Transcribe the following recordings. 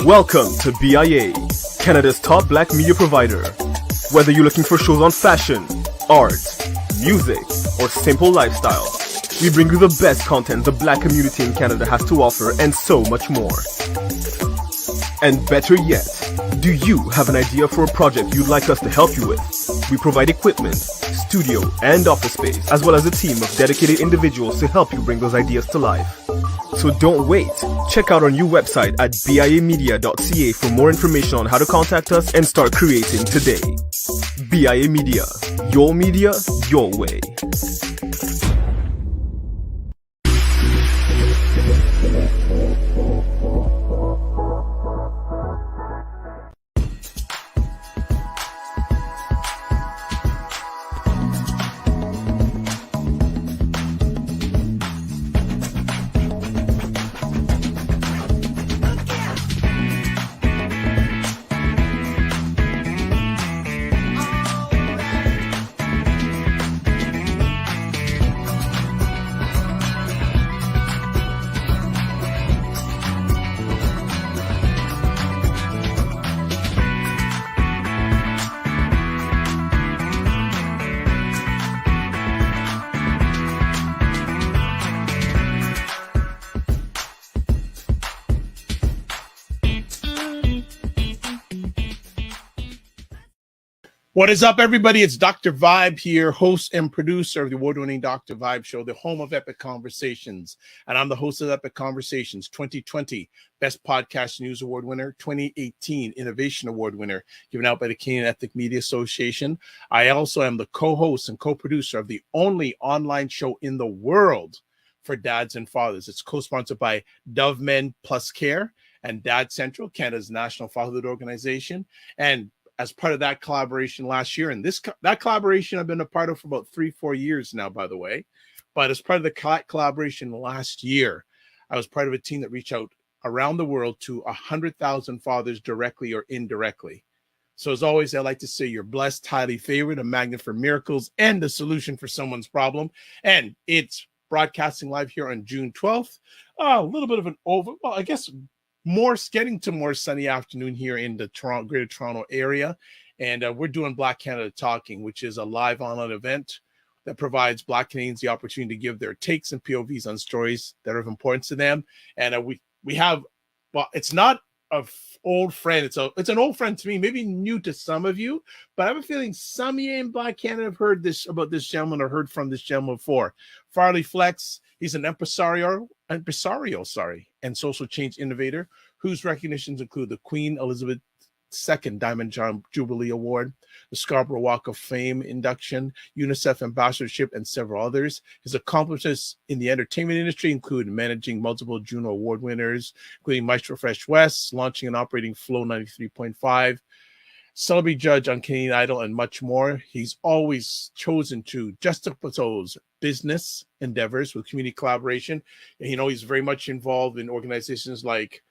Welcome to BIA, Canada's top black media provider. Whether you're looking for shows on fashion, art, music, or simple lifestyle, we bring you the best content the black community in Canada has to offer and so much more. And better yet, do you have an idea for a project you'd like us to help you with? We provide equipment, studio, and office space, as well as a team of dedicated individuals to help you bring those ideas to life. So don't wait. Check out our new website at biamedia.ca for more information on how to contact us and start creating today. BIA Media, your way. What is up, everybody? It's Dr. Vibe here, host and producer of the award-winning Dr. Vibe Show, the home of Epic Conversations. And I'm the host of Epic Conversations 2020 Best Podcast News Award winner, 2018 Innovation Award winner, given out by the Canadian Ethnic Media Association. I also am the co-host and co-producer of the only online show in the world for dads and fathers. It's co-sponsored by Dove Men Plus Care and Dad Central, Canada's national fatherhood organization. And as part of that collaboration last year, and that collaboration I've been a part of for about 3-4 years now, by the way. But as part of the collaboration last year, I was part of a team that reached out around the world to 100,000 fathers directly or indirectly. So as always, I like to say you're blessed, highly favored, a magnet for miracles, and a solution for someone's problem. And it's broadcasting live here on June 12th. A little bit of an getting to more sunny afternoon here in the Greater Toronto area. And we're doing Black Canada Talking, which is a live online event that provides Black Canadians the opportunity to give their takes and POVs on stories that are of importance to them. And we have, well, it's not an old friend. It's an old friend to me, maybe new to some of you, but I have a feeling some of you in Black Canada have heard about this gentleman or heard from this gentleman before. Farley Flex, he's an impresario, and social change innovator, whose recognitions include the Queen Elizabeth II Diamond Jubilee Award, the Scarborough Walk of Fame induction, Unicef Ambassadorship, and several others. His accomplishments in the entertainment industry include managing multiple Juno Award winners, including Maestro Fresh West, launching and operating Flow 93.5, celebrity judge on Canadian Idol, and much more. He's always chosen to juxtapose business endeavors with community collaboration. And, he's very much involved in organizations like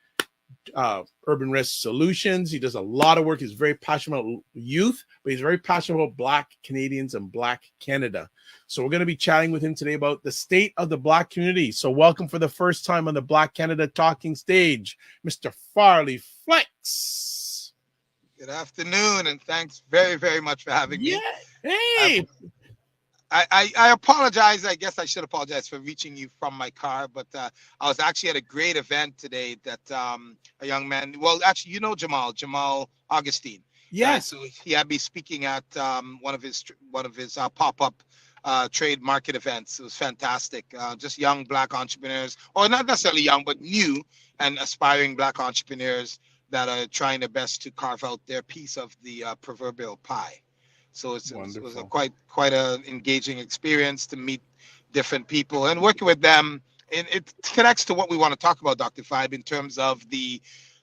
Urban Risk Solutions. He does a lot of work. He's very passionate about youth, but he's very passionate about Black Canadians and Black Canada. So we're going to be chatting with him today about the state of the Black community. So welcome for the first time on the Black Canada Talking stage, Mr. Farley Flex. Good afternoon, and thanks very, very much for having me. Yeah. Hey. I apologize. I guess I should apologize for reaching you from my car, but I was actually at a great event today that a young man, well, actually, Jamal Augustine. Yes. So he had me speaking at one of his pop-up trade market events. It was fantastic. Just young Black entrepreneurs, or not necessarily young, but new and aspiring Black entrepreneurs that are trying their best to carve out their piece of the proverbial pie. So it was a quite an engaging experience to meet different people and working with them. And it connects to what we want to talk about, Dr. Vibe, in terms of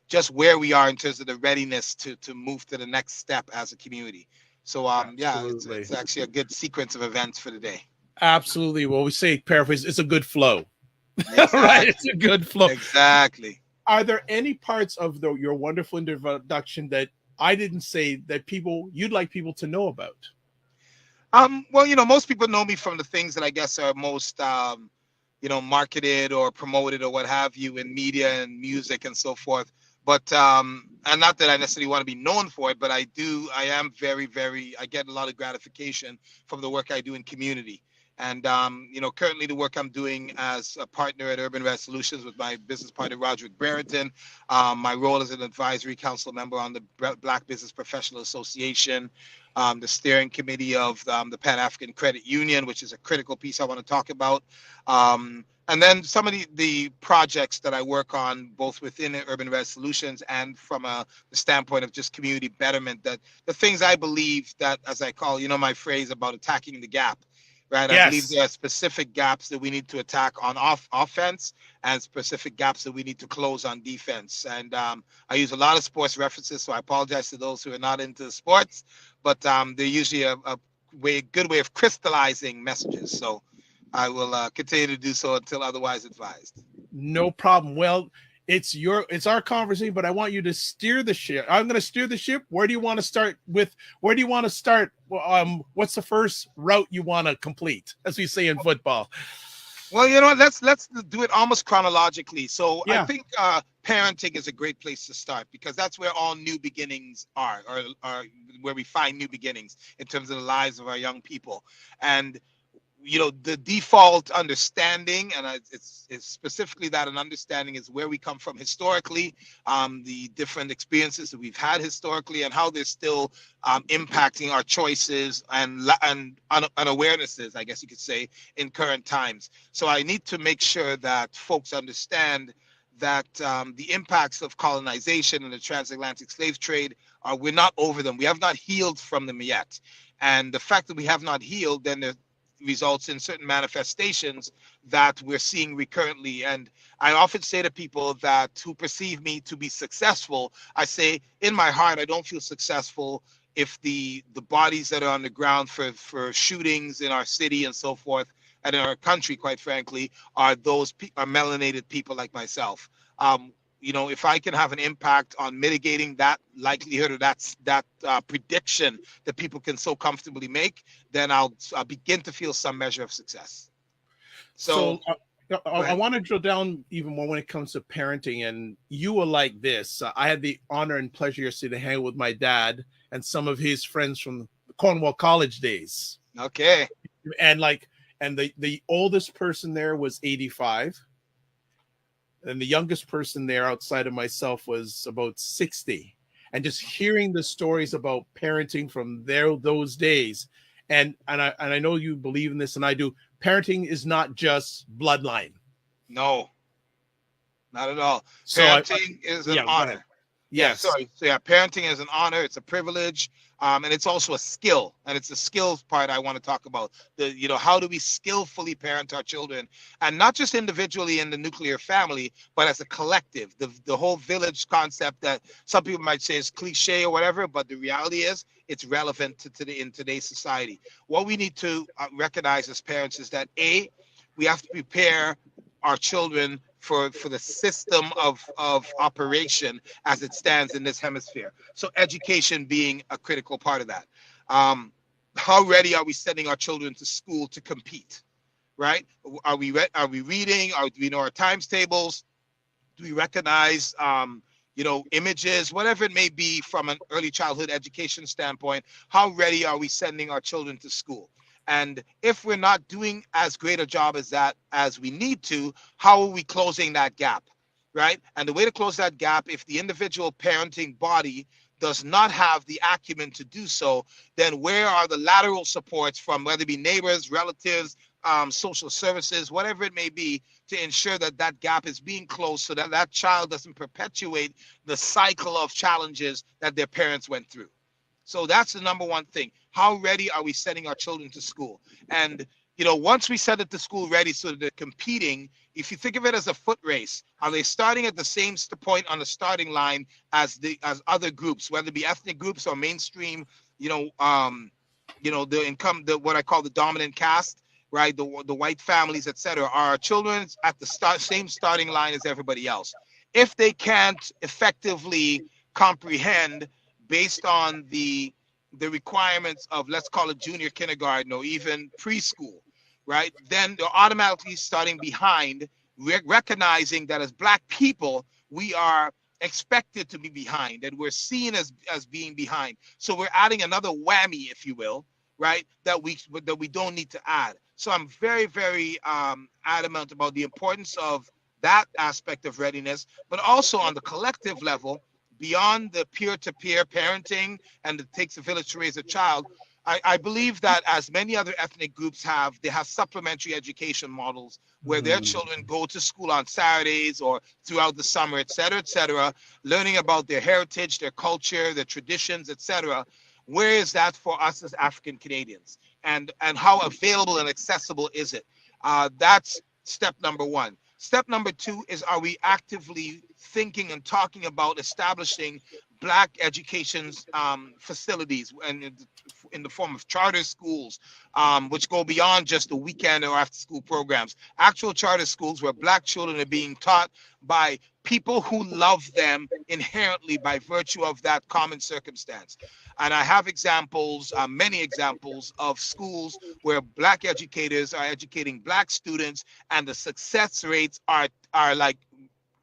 just where we are in terms of the readiness to move to the next step as a community. So it's actually a good sequence of events for the day. Absolutely. Well, we say paraphrase, it's a good flow. Exactly. Right? It's a good flow. Exactly. Are there any parts of your wonderful introduction that I didn't say that you'd like people to know about? Well, most people know me from the things that I guess are most, marketed or promoted or what have you in media and music and so forth. But and not that I necessarily want to be known for it, but I am I get a lot of gratification from the work I do in community. And currently the work I'm doing as a partner at Urban Red Solutions with my business partner Roderick Barrington, my role as an advisory council member on the Black Business Professional Association, the steering committee of the Pan African Credit Union, which is a critical piece I want to talk about. And then some of the projects that I work on, both within Urban Red Solutions and from the standpoint of just community betterment, that the things I believe that, as I call, my phrase about attacking the gap, right? Yes. I believe there are specific gaps that we need to attack on offense and specific gaps that we need to close on defense. And I use a lot of sports references, so I apologize to those who are not into sports, but they're usually a good way of crystallizing messages. So I will continue to do so until otherwise advised. No problem. Well, it's our conversation, but I want you to steer the ship. I'm going to steer the ship. Where do you want to start with? Where do you want to start? What's the first route you want to complete, as we say in football? Well, let's do it almost chronologically. So yeah. I think parenting is a great place to start, because that's where all new beginnings are, or where we find new beginnings in terms of the lives of our young people. And the default understanding, and it's specifically that an understanding is where we come from historically, the different experiences that we've had historically, and how they're still impacting our choices and unawarenesses, I guess you could say, in current times. So I need to make sure that folks understand that the impacts of colonization and the transatlantic slave trade, we're not over them. We have not healed from them yet. And the fact that we have not healed, then results in certain manifestations that we're seeing recurrently. And I often say to people who perceive me to be successful, I say, in my heart, I don't feel successful if the bodies that are on the ground for shootings in our city and so forth, and in our country, quite frankly, are melanated people like myself. If I can have an impact on mitigating that likelihood, or that prediction that people can so comfortably make, then I'll begin to feel some measure of success. So I want to drill down even more when it comes to parenting. And you were like this. I had the honor and pleasure yesterday to hang out with my dad and some of his friends from Cornwall College days. Okay. And the oldest person there was 85. And the youngest person there outside of myself was about 60. And just hearing the stories about parenting from those days. And I know you believe in this, and I do. Parenting is not just bloodline. No, not at all. Parenting is an honor. Yes. So parenting is an honor. It's a privilege. And it's also a skill, and it's the skills part I want to talk about. How do we skillfully parent our children, and not just individually in the nuclear family, but as a collective. The whole village concept that some people might say is cliche or whatever, but the reality is it's relevant in today's society. What we need to recognize as parents is that we have to prepare our children for the system of operation as it stands in this hemisphere. So education being a critical part of that. How ready are we sending our children to school to compete, right? Are we reading? Do we know our times tables? Do we recognize, images, whatever it may be from an early childhood education standpoint? How ready are we sending our children to school? And if we're not doing as great a job as that as we need to, how are we closing that gap, right? And the way to close that gap, if the individual parenting body does not have the acumen to do so, then where are the lateral supports from, whether it be neighbors, relatives, social services, whatever it may be, to ensure that gap is being closed so that child doesn't perpetuate the cycle of challenges that their parents went through. So that's the number one thing. How ready are we sending our children to school? And, once we send it to school ready so that they're competing, if you think of it as a foot race, are they starting at the same point on the starting line as other groups, whether it be ethnic groups or mainstream, what I call the dominant caste, right? The white families, etc. Are our children at the same starting line as everybody else? If they can't effectively comprehend based on the requirements of, let's call it junior kindergarten or even preschool, right? Then they're automatically starting behind, recognizing that as Black people, we are expected to be behind, and we're seen as being behind. So we're adding another whammy, if you will, right? That we don't need to add. So I'm very, very adamant about the importance of that aspect of readiness, but also on the collective level, beyond the peer-to-peer parenting and it takes a village to raise a child. I believe that as many other ethnic groups have, they have supplementary education models where their children go to school on Saturdays or throughout the summer, et cetera, learning about their heritage, their culture, their traditions, et cetera. Where is that for us as African Canadians? And how available and accessible is it? That's step number one. Step number two is, are we actively thinking and talking about establishing Black education facilities and in the form of charter schools, which go beyond just the weekend or after school programs, actual charter schools where Black children are being taught by people who love them inherently by virtue of that common circumstance. And I have examples, many examples of schools where Black educators are educating Black students, and the success rates are like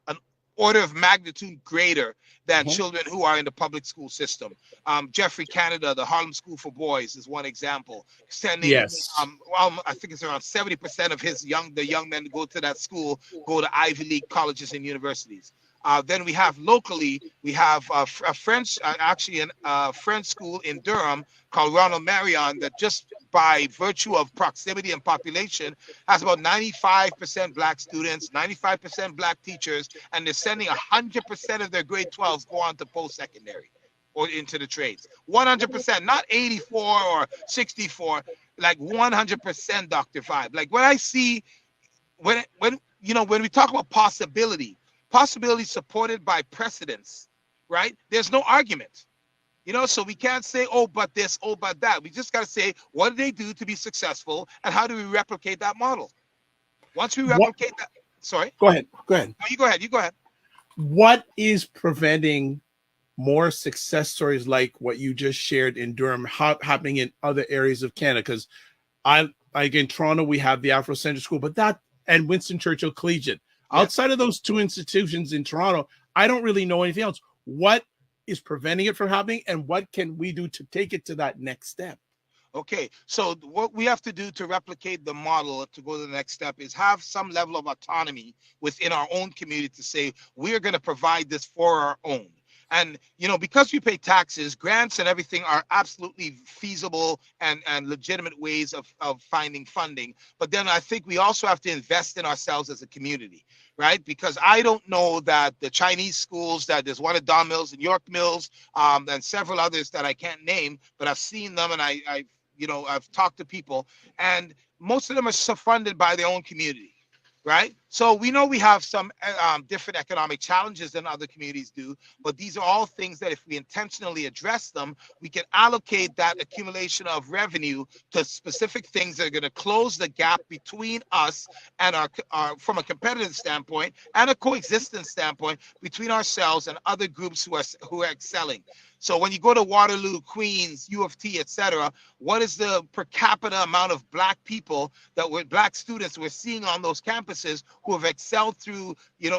an order of magnitude greater than children who are in the public school system. Jeffrey Canada, the Harlem School for Boys, is one example. Sending, I think it's around 70% of the young men who go to that school go to Ivy League colleges and universities. Then we have locally, we have a French school in Durham called Ronald Marion that just by virtue of proximity and population has about 95% Black students, 95% Black teachers, and they're sending 100% of their grade 12s go on to post-secondary or into the trades. 100%, not 84 or 64, like 100%, Dr. Vibe. Like when I see, when we talk about possibility supported by precedence, right? There's no argument, so we can't say, oh, but this, oh, but that. We just got to say, what do they do to be successful, and how do we replicate that model? Once we replicate that, sorry? Go ahead. No, you go ahead. What is preventing more success stories like what you just shared in Durham happening in other areas of Canada? Because like in Toronto, we have the Afrocentric School, but and Winston Churchill Collegiate. Outside of those two institutions in Toronto, I don't really know anything else. What is preventing it from happening, and what can we do to take it to that next step? Okay, so what we have to do to replicate the model to go to the next step is have some level of autonomy within our own community to say, we're going to provide this for our own. And, because we pay taxes, grants and everything are absolutely feasible and legitimate ways of finding funding. But then I think we also have to invest in ourselves as a community, right? Because I don't know that the Chinese schools, that there's one at Don Mills and York Mills, and several others that I can't name, but I've seen them and I've talked to people, and most of them are funded by their own community. Right? So we know we have some different economic challenges than other communities do, but these are all things that if we intentionally address them, we can allocate that accumulation of revenue to specific things that are going to close the gap between us and our from a competitive standpoint and a coexistence standpoint between ourselves and other groups who are excelling. So when you go to Waterloo, Queens, U of T, etc., what is the per capita amount of Black people Black students we're seeing on those campuses who have excelled through,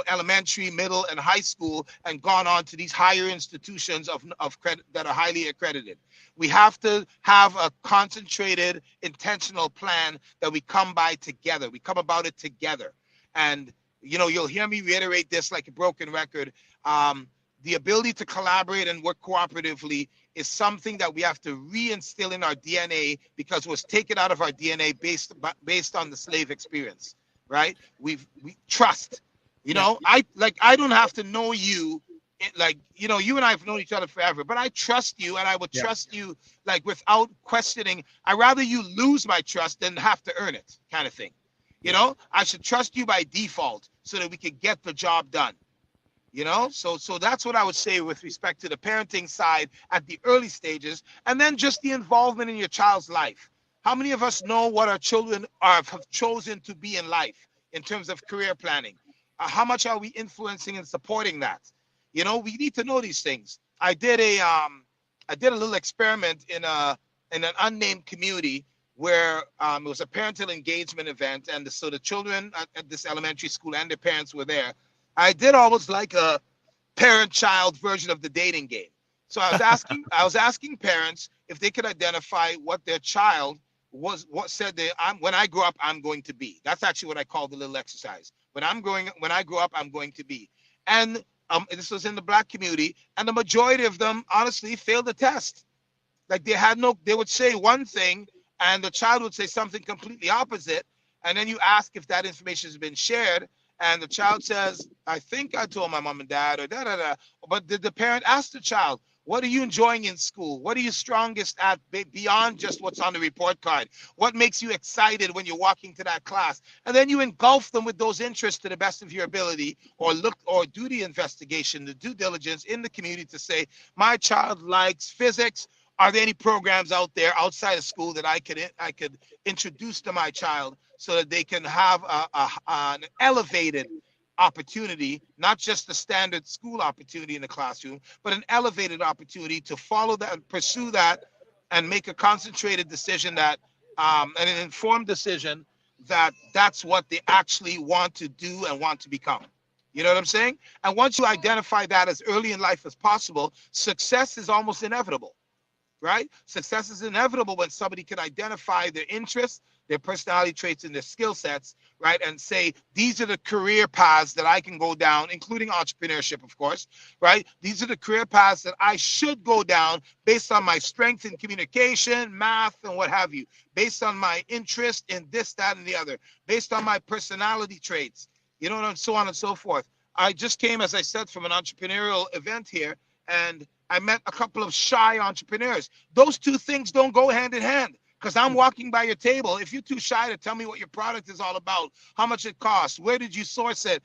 elementary, middle, and high school and gone on to these higher institutions of credit that are highly accredited? We have to have a concentrated, intentional plan that we come by together. We come about it together. And, you'll hear me reiterate this like a broken record. The ability to collaborate and work cooperatively is something that we have to reinstill in our DNA because it was taken out of our DNA based on the slave experience, right? We trust, I don't have to know you, you and I have known each other forever, but I trust you and I would trust you without questioning. I'd rather you lose my trust than have to earn it, kind of thing. I should trust you by default so that we can get the job done. So that's what I would say with respect to the parenting side at the early stages, and then just the involvement in your child's life. How many of us know what our children have chosen to be in life in terms of career planning? How much are we influencing and supporting that? We need to know these things. I did a little experiment in an unnamed community where it was a parental engagement event, and so the children at this elementary school and their parents were there. I did almost like a parent-child version of the dating game. So I was asking parents if they could identify what their child was, what said when I grow up, I'm going to be. That's actually what I call the little exercise. When I grow up, I'm going to be. And this was in the Black community, and the majority of them honestly failed the test. Like they would say one thing, and the child would say something completely opposite. And then you ask if that information has been shared, and the child says, I think I told my mom and dad, or da-da-da. But did the parent ask the child, what are you enjoying in school? What are you strongest at beyond just what's on the report card? What makes you excited when you're walking to that class? And then you engulf them with those interests to the best of your ability, or do the investigation, the due diligence in the community to say, my child likes physics. Are there any programs out there outside of school that I could introduce to my child so that they can have an elevated opportunity, not just the standard school opportunity in the classroom, but an elevated opportunity to follow that, pursue that, and make a concentrated decision and an informed decision that's what they actually want to do and want to become. You know what I'm saying? And once you identify that as early in life as possible, success is almost inevitable. Right? Success is inevitable when somebody can identify their interests, their personality traits, and their skill sets, right? And say, these are the career paths that I can go down, including entrepreneurship, of course, right? These are the career paths that I should go down based on my strength in communication, math, and what have you, based on my interest in this, that, and the other, based on my personality traits, you know, and so on and so forth. I just came, as I said, from an entrepreneurial event here, and I met a couple of shy entrepreneurs. Those two things don't go hand in hand, because I'm walking by your table. If you're too shy to tell me what your product is all about, how much it costs, where did you source it,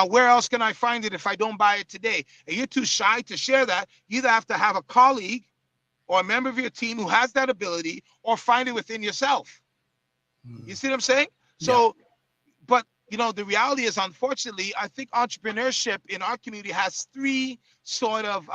where else can I find it if I don't buy it today, and you're too shy to share that, you either have to have a colleague or a member of your team who has that ability, or find it within yourself. You see what I'm saying? So, but you know, the reality is, unfortunately, I think entrepreneurship in our community has three sort of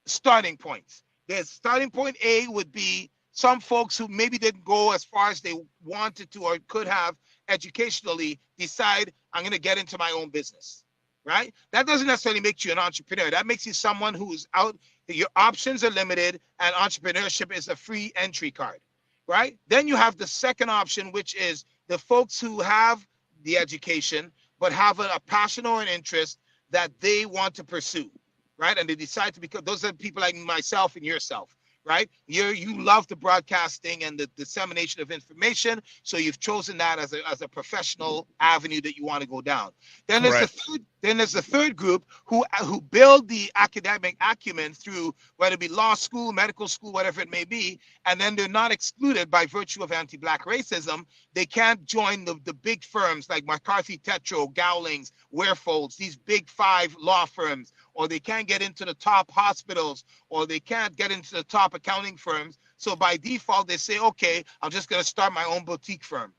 starting points. There's starting point A would be some folks who maybe didn't go as far as they wanted to or could have educationally decide, I'm going to get into my own business, right? That doesn't necessarily make you an entrepreneur. That makes you someone who's out, your options are limited, and entrepreneurship is a free entry card, right? Then you have the second option, which is the folks who have the education but have a passion or an interest that they want to pursue, right? And they decide to become, those are people like myself and yourself, right? You love the broadcasting and the dissemination of information, so you've chosen that as a professional avenue that you want to go down. Then there's the third group who build the academic acumen through whether it be law school, medical school, whatever it may be, and then they're not excluded by virtue of anti-Black racism. They can't join the big firms like McCarthy Tetro, Gowlings, Warefolds, these big 5 law firms, or they can't get into the top hospitals, or they can't get into the top accounting firms. So by default, they say, okay, I'm just going to start my own boutique firm,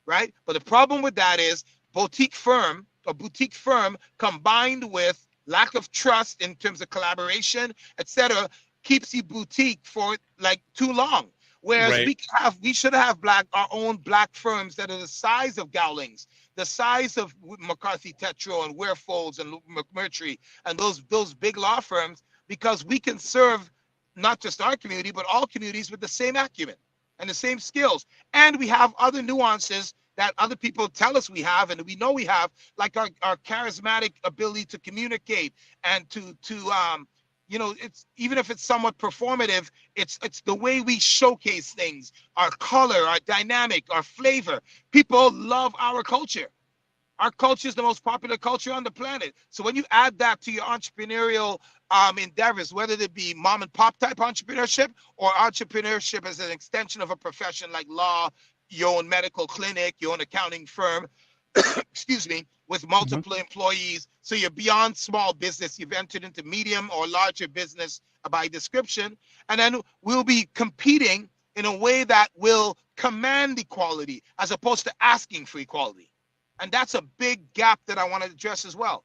right? But the problem with that is boutique firm combined with lack of trust in terms of collaboration, etc., keeps you boutique for like too long. Whereas we should have our own Black firms that are the size of Gowlings, the size of McCarthy Tetro and Warefolds and McMurtry and those big law firms, because we can serve not just our community, but all communities with the same acumen and the same skills. And we have other nuances that other people tell us we have, and we know we have, like our charismatic ability to communicate and to you know, it's even if it's somewhat performative, it's the way we showcase things, our color, our dynamic, our flavor. People love our culture. Our culture is the most popular culture on the planet. So when you add that to your entrepreneurial endeavors, whether it be mom and pop type entrepreneurship or entrepreneurship as an extension of a profession like law, your own medical clinic, your own accounting firm, excuse me, with multiple employees. So you're beyond small business. You've entered into medium or larger business by description. And then we'll be competing in a way that will command equality as opposed to asking for equality. And that's a big gap that I want to address as well,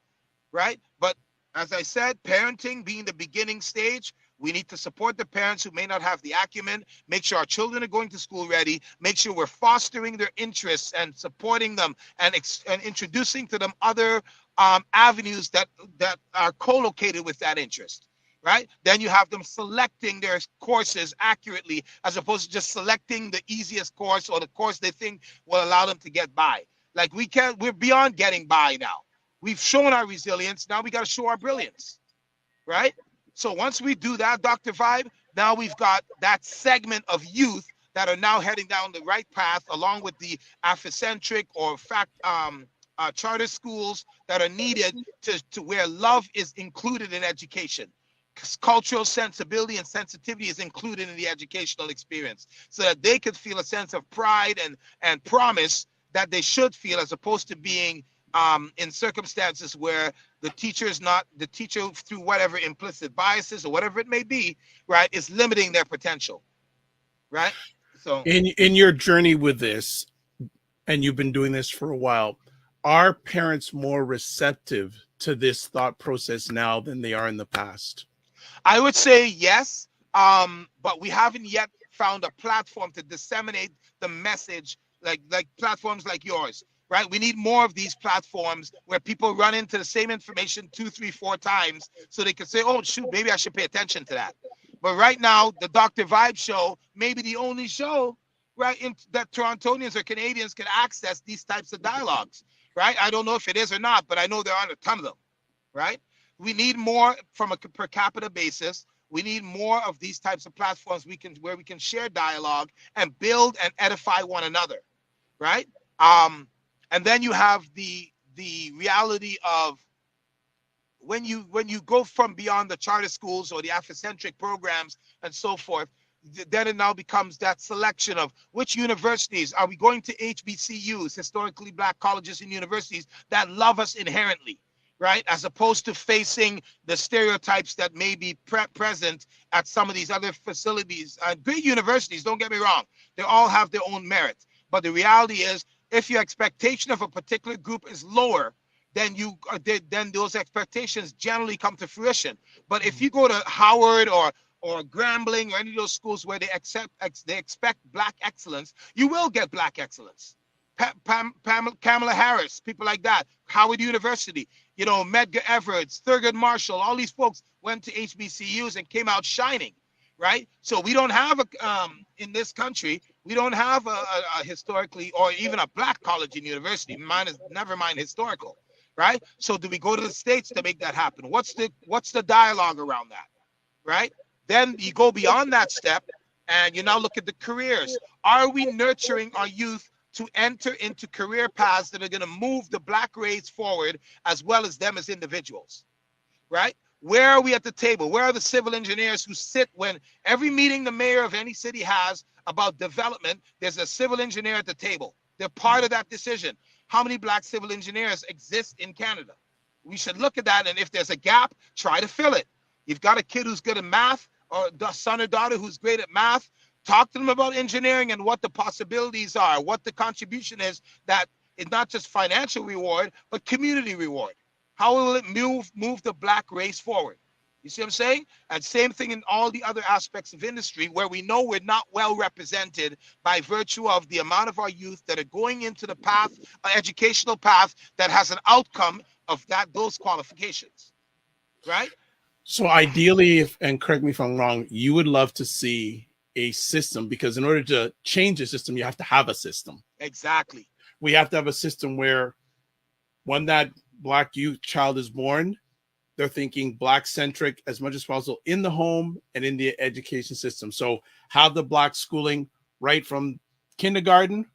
right? But as I said, parenting being the beginning stage, We need to support the parents who may not have the acumen, make sure our children are going to school ready, make sure we're fostering their interests and supporting them and introducing to them other avenues that are co-located with that interest, right? Then you have them selecting their courses accurately as opposed to just selecting the easiest course or the course they think will allow them to get by. Like we're beyond getting by now. We've shown our resilience. Now we got to show our brilliance, right? So once we do that, Dr. Vibe, now we've got that segment of youth that are now heading down the right path, along with the Afrocentric or charter schools that are needed to where love is included in education. Cultural sensibility and sensitivity is included in the educational experience, so that they could feel a sense of pride and promise that they should feel, as opposed to being in circumstances where the teacher through whatever implicit biases or whatever it may be, right, is limiting their potential, right? So in your journey with this, and you've been doing this for a while, are parents more receptive to this thought process now than they are in the past? I would say yes, but we haven't yet found a platform to disseminate the message like platforms like yours. Right, we need more of these platforms where people run into the same information 2, 3, 4 times, so they can say, "Oh shoot, maybe I should pay attention to that." But right now, the Dr. Vibe show may be the only show, right, that Torontonians or Canadians can access these types of dialogues. Right, I don't know if it is or not, but I know there aren't a ton of them. Right, we need more from a per capita basis. We need more of these types of platforms where we can share dialogue and build and edify one another. Right. And then you have the reality of when you go from beyond the charter schools or the Afrocentric programs and so forth, then it now becomes that selection of which universities are we going to. HBCUs, historically black colleges and universities that love us inherently, right? As opposed to facing the stereotypes that may be present at some of these other facilities. Great universities, don't get me wrong, they all have their own merit, but the reality is, if your expectation of a particular group is lower, then those expectations generally come to fruition. But if you go to Howard or Grambling or any of those schools where they expect black excellence, you will get black excellence. Kamala Harris, people like that, Howard University, Medgar Evers, Thurgood Marshall, all these folks went to HBCUs and came out shining. Right, so we don't have in this country, we don't have a historically or even a black college and university. Mine is never mind historical, right? So do we go to the States to make that happen? What's the dialogue around that, right? Then you go beyond that step, and you now look at the careers. Are we nurturing our youth to enter into career paths that are going to move the black race forward as well as them as individuals, right? Where are we at the table? Where are the civil engineers who sit when every meeting the mayor of any city has about development, there's a civil engineer at the table. They're part of that decision. How many black civil engineers exist in Canada? We should look at that, and if there's a gap, try to fill it. You've got a kid who's good at math, or a son or daughter who's great at math, talk to them about engineering and what the possibilities are, what the contribution is, that is not just financial reward, but community reward. How will it move the black race forward? You see what I'm saying? And same thing in all the other aspects of industry where we know we're not well represented by virtue of the amount of our youth that are going into the path, educational path that has an outcome of those qualifications, right? So ideally, and correct me if I'm wrong, you would love to see a system, because in order to change a system, you have to have a system. Exactly. We have to have a system where when that black youth child is born, they're thinking black centric as much as possible in the home and in the education system. So have the black schooling right from kindergarten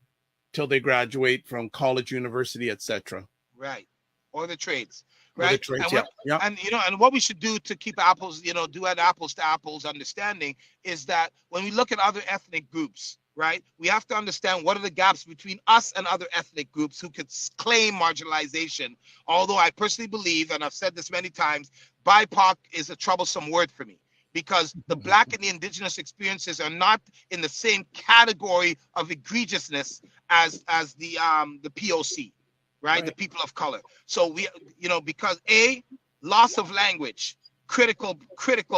till they graduate from college, university, etc. Right. Or the trades. Right. Trades, and and what we should do to keep apples, do an apples to apples understanding is that when we look at other ethnic groups, right, we have to understand what are the gaps between us and other ethnic groups who could claim marginalization. Although I personally believe, and I've said this many times, BIPOC is a troublesome word for me, because the black and the indigenous experiences are not in the same category of egregiousness as the POC. Right, the people of color. So we, because loss of language, critical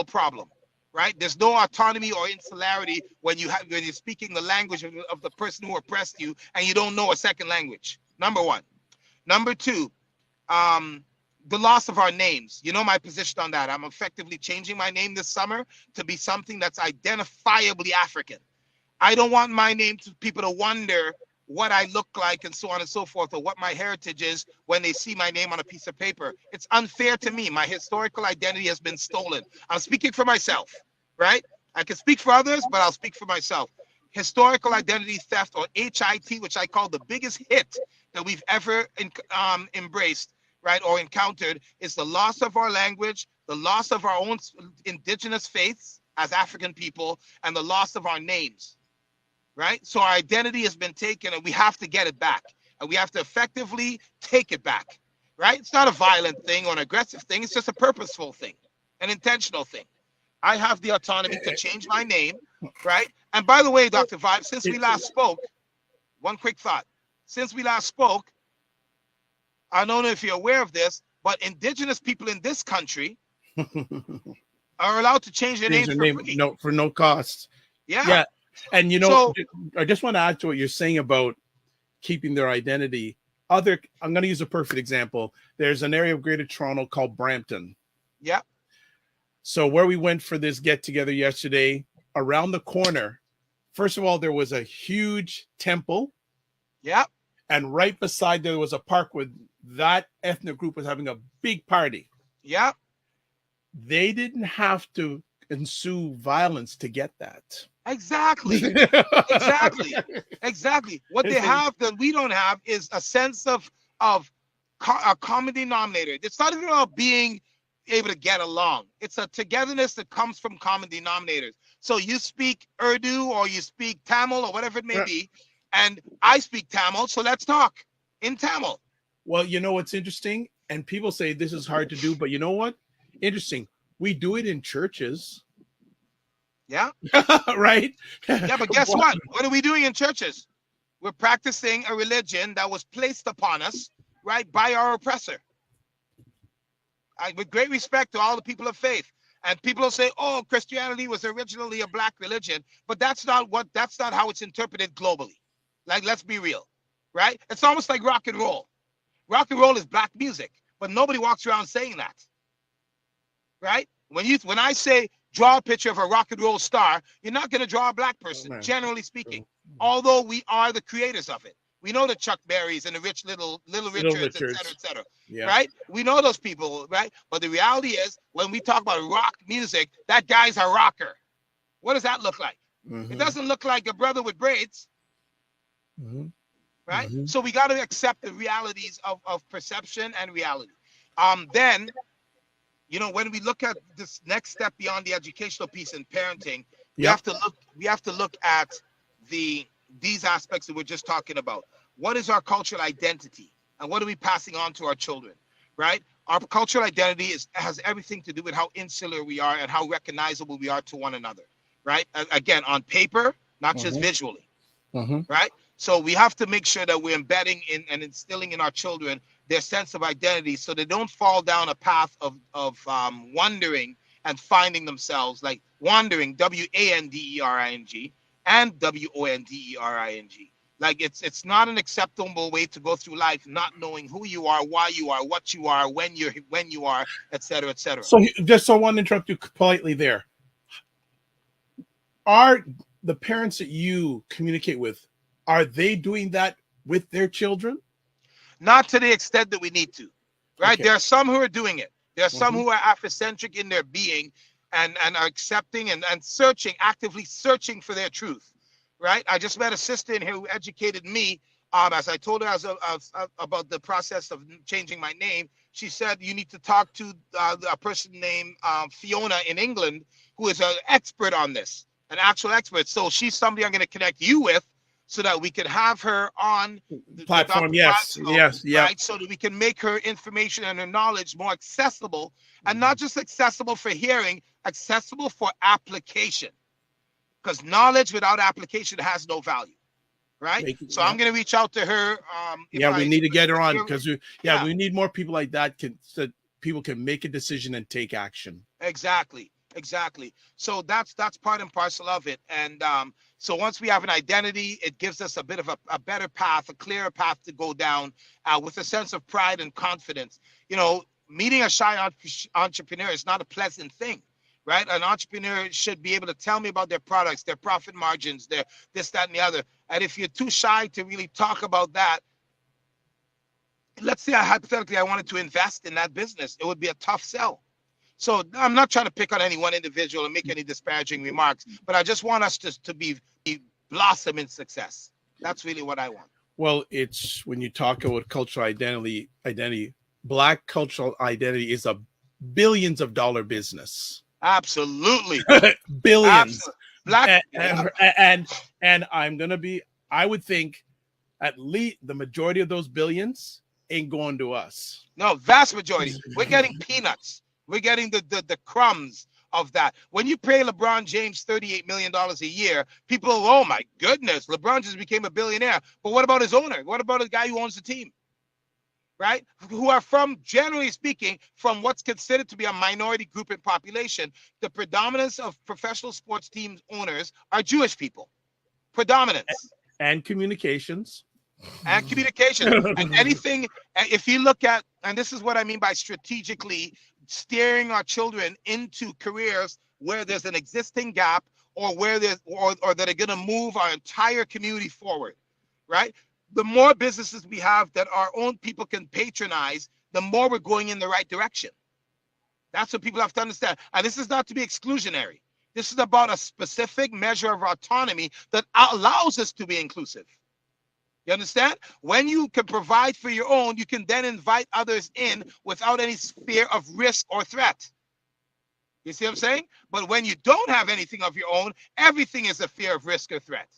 problem, right? There's no autonomy or insularity when you're speaking the language of the person who oppressed you and you don't know a second language. Number one. Number two, the loss of our names. You know my position on that. I'm effectively changing my name this summer to be something that's identifiably African. I don't want my name to people to wonder what I look like and so on and so forth, or what my heritage is when they see my name on a piece of paper. It's unfair to me. My historical identity has been stolen. I'm speaking for myself, right? I can speak for others, but I'll speak for myself. Historical identity theft, or HIT, which I call the biggest hit that we've ever embraced, right, or encountered, is the loss of our language, the loss of our own indigenous faiths as African people, and the loss of our names. Right? So our identity has been taken and we have to get it back. And we have to effectively take it back. Right? It's not a violent thing or an aggressive thing. It's just a purposeful thing, an intentional thing. I have the autonomy to change my name. Right? And by the way, Dr. Vibe, since we last spoke, one quick thought. Since we last spoke, I don't know if you're aware of this, but indigenous people in this country are allowed to change their names for no cost. Yeah. And you know, I just want to add to what you're saying about keeping their identity. I'm going to use a perfect example. There's an area of Greater Toronto called Brampton. Yeah. So where we went for this get together yesterday, around the corner, first of all, there was a huge temple. Yeah. And right beside there was a park where that ethnic group was having a big party. Yeah. They didn't have to ensue violence to get that. Exactly. Exactly. What they have that we don't have is a sense of a common denominator. It's not even about being able to get along. It's a togetherness that comes from common denominators. So you speak Urdu or you speak Tamil or whatever it may be, and I speak Tamil, so let's talk in Tamil. Well, you know what's interesting? And people say this is hard to do, but you know what? Interesting. We do it in churches. Yeah. Right. Yeah, but guess what? What are we doing in churches? We're practicing a religion that was placed upon us, right, by our oppressor. With great respect to all the people of faith. And people will say, oh, Christianity was originally a black religion, but that's not how it's interpreted globally. Like, let's be real, right? It's almost like rock and roll. Rock and roll is black music, but nobody walks around saying that, right? When I say draw a picture of a rock and roll star, you're not going to draw a black person, generally speaking, although we are the creators of it. We know the Chuck Berrys and the Little Richards, et cetera, right? We know those people, right? But the reality is, when we talk about rock music, that guy's a rocker. What does that look like? It doesn't look like a brother with braids, right? So we got to accept the realities of perception and reality. Then, you know, when we look at this next step beyond the educational piece in parenting, we have to look at these aspects that we're just talking about. What is our cultural identity, and what are we passing on to our children, right? Our cultural identity has everything to do with how insular we are and how recognizable we are to one another, right? Again, on paper, not just visually, right? So we have to make sure that we're embedding in and instilling in our children their sense of identity, so they don't fall down a path of wandering and finding themselves, like wandering, WANDERING, and WONDERING. Like it's not an acceptable way to go through life, not knowing who you are, why you are, what you are, when you are, et cetera, et cetera. So I want to interrupt you politely there. Are the parents that you communicate with, are they doing that with their children? Not to the extent that we need to, right? Okay. There are some who are doing it. There are some who are Afrocentric in their being and are accepting and actively searching for their truth, right? I just met a sister in here who educated me. As I told her about the process of changing my name, she said, you need to talk to a person named Fiona in England, who is an expert on this, an actual expert. So she's somebody I'm going to connect you with, so that we could have her on the platform. Yes. Right? So that we can make her information and her knowledge more accessible, and not just accessible for hearing, accessible for application. Because knowledge without application has no value, right? So I'm going to reach out to her. We need to get her on, because we need more people like that so that people can make a decision and take action. Exactly. Exactly. So that's part and parcel of it. And so once we have an identity, it gives us a bit of a better path, a clearer path to go down with a sense of pride and confidence. You know, meeting a shy entrepreneur is not a pleasant thing, right? An entrepreneur should be able to tell me about their products, their profit margins, their this, that, and the other. And if you're too shy to really talk about that, let's say hypothetically I wanted to invest in that business, it would be a tough sell. So I'm not trying to pick on any one individual and make any disparaging remarks, but I just want us to be blossom in success. That's really what I want. Well, it's when you talk about cultural identity, Black cultural identity is a billions of dollar business. Absolutely. Billions. Absolutely. Black and I would think at least the majority of those billions ain't going to us. No, vast majority. We're getting peanuts. We're getting the crumbs of that. When you pay LeBron James $38 million a year, people, oh my goodness, LeBron just became a billionaire. But what about his owner? What about the guy who owns the team? Right? Who are from, generally speaking, from what's considered to be a minority group in population. The predominance of professional sports teams owners are Jewish people. Predominance. And communications. And communication. And anything, if you look at, and this is what I mean by strategically steering our children into careers where there's an existing gap or where there's or that are going to move our entire community forward, right? The more businesses we have that our own people can patronize, the more we're going in the right direction. That's what people have to understand. And this is not to be exclusionary. This is about a specific measure of autonomy that allows us to be inclusive. You understand? When you can provide for your own, you can then invite others in without any fear of risk or threat. You see what I'm saying? But when you don't have anything of your own, everything is a fear of risk or threat.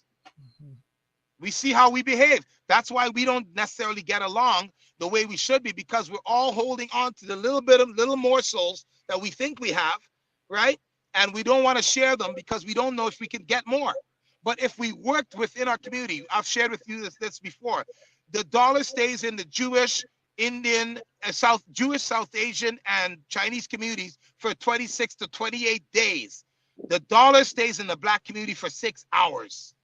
We see how we behave. That's why we don't necessarily get along the way we should be, because we're all holding on to the little morsels that we think we have, right? And we don't want to share them because we don't know if we can get more. But if we worked within our community, I've shared with you this before, the dollar stays in the Jewish, Indian, South Asian, and Chinese communities for 26 to 28 days. The dollar stays in the Black community for 6 hours.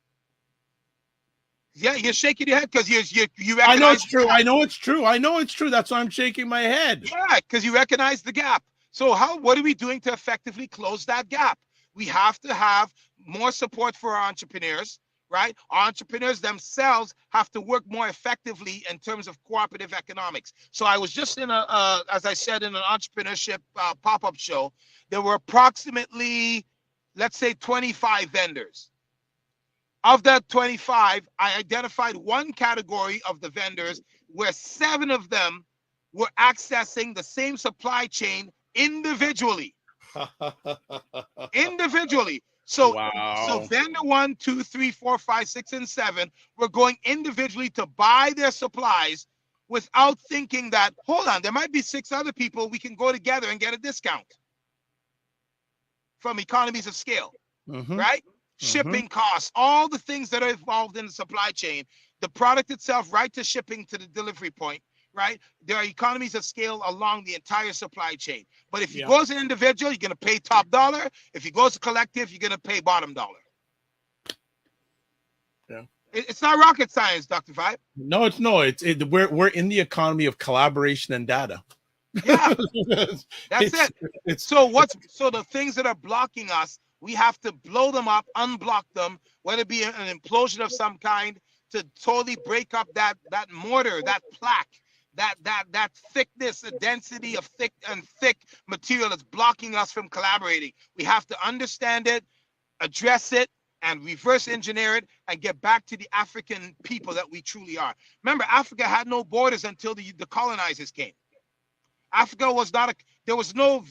Yeah, you're shaking your head because you recognize. I know it's true. I know it's true. I know it's true. That's why I'm shaking my head. Yeah, because you recognize the gap. So what are we doing to effectively close that gap? We have to have more support for our entrepreneurs, right? Our entrepreneurs themselves have to work more effectively in terms of cooperative economics. So I was just in as I said, in an entrepreneurship pop-up show. There were approximately, let's say, 25 vendors. Of that 25, I identified one category of the vendors where 7 of them were accessing the same supply chain individually. Individually. So, wow. So vendor 1, 2, 3, 4, 5, 6, and 7 were going individually to buy their supplies without thinking that, hold on, there might be 6 other people we can go together and get a discount from economies of scale, right? Shipping costs, all the things that are involved in the supply chain, the product itself, right to shipping to the delivery point, right? There are economies of scale along the entire supply chain. But if you go as an individual, you're going to pay top dollar. If you go as a collective, you're going to pay bottom dollar. Yeah. It's not rocket science, Dr. Vibe. No, it's no. We're in the economy of collaboration and data. Yeah, that's it. So the things that are blocking us, we have to blow them up, unblock them, whether it be an implosion of some kind, to totally break up that mortar, that plaque, that thickness, the density of thick material that's blocking us from collaborating. We have to understand it, address it, and reverse engineer it, and get back to the African people that we truly are. Remember, Africa had no borders until the colonizers came. Africa was not there was no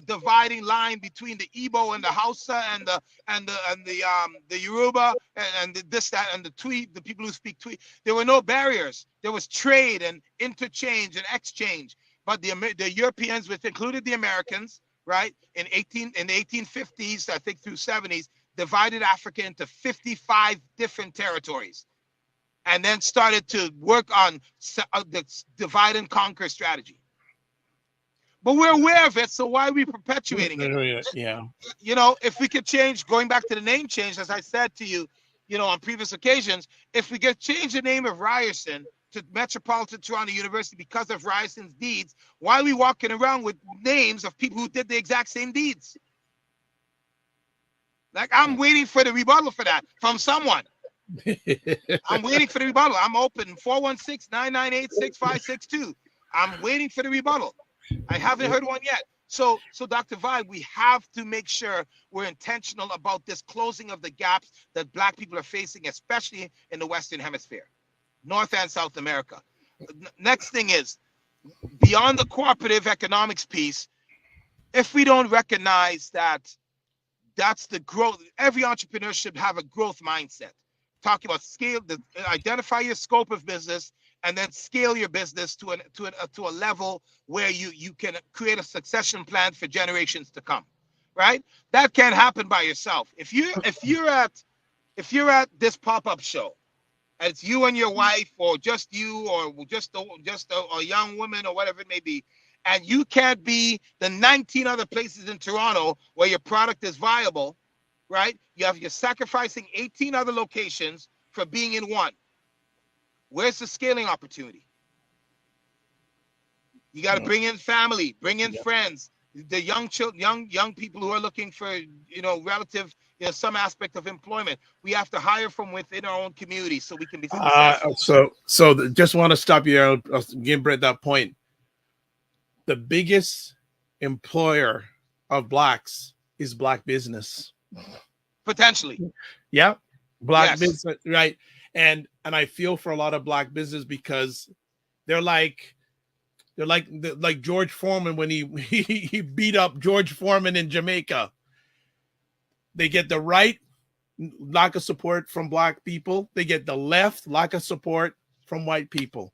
dividing line between the Igbo and the Hausa and the Yoruba and the Twi, the people who speak Twi. There were no barriers. There was trade and interchange and exchange. But the Europeans, which included the Americans, right, in the 1850s, I think through 70s, divided Africa into 55 different territories, and then started to work on the divide and conquer strategy. but we're aware of it. So why are we perpetuating it? Yeah. You know, if we could change, going back to the name change, as I said to you, you know, on previous occasions, if we could change the name of Ryerson to Metropolitan Toronto University because of Ryerson's deeds, why are we walking around with names of people who did the exact same deeds? Like, I'm waiting for the rebuttal for that from someone. I'm waiting for the rebuttal. I'm open 416-998-6562. I'm waiting for the rebuttal. I haven't heard one yet. So Dr. Vibe, we have to make sure we're intentional about this closing of the gaps that Black people are facing, especially in the Western Hemisphere, North and South America. Next thing is, beyond the cooperative economics piece, if we don't recognize that that's the growth, every entrepreneur should have a growth mindset. Talking about scale, identify your scope of business, and then scale your business to a level where you can create a succession plan for generations to come, right? That can't happen by yourself. If you're at this pop-up show, and it's you and your wife, or just you, or just a young woman, or whatever it may be, and you can't be the 19 other places in Toronto where your product is viable, right? You're sacrificing 18 other locations for being in one. Where's the scaling opportunity? You got to bring in family, bring in friends, the young children, young people who are looking for, you know, relative, you know, some aspect of employment. We have to hire from within our own community so we can be successful. So just want to stop you. I'll give Brett that point. The biggest employer of Blacks is Black business. Potentially. Yeah. Black business, right? And I feel for a lot of Black business because they're like George Foreman when he beat up George Foreman in Jamaica. They get the right, lack of support from Black people. They get the left, lack of support from white people.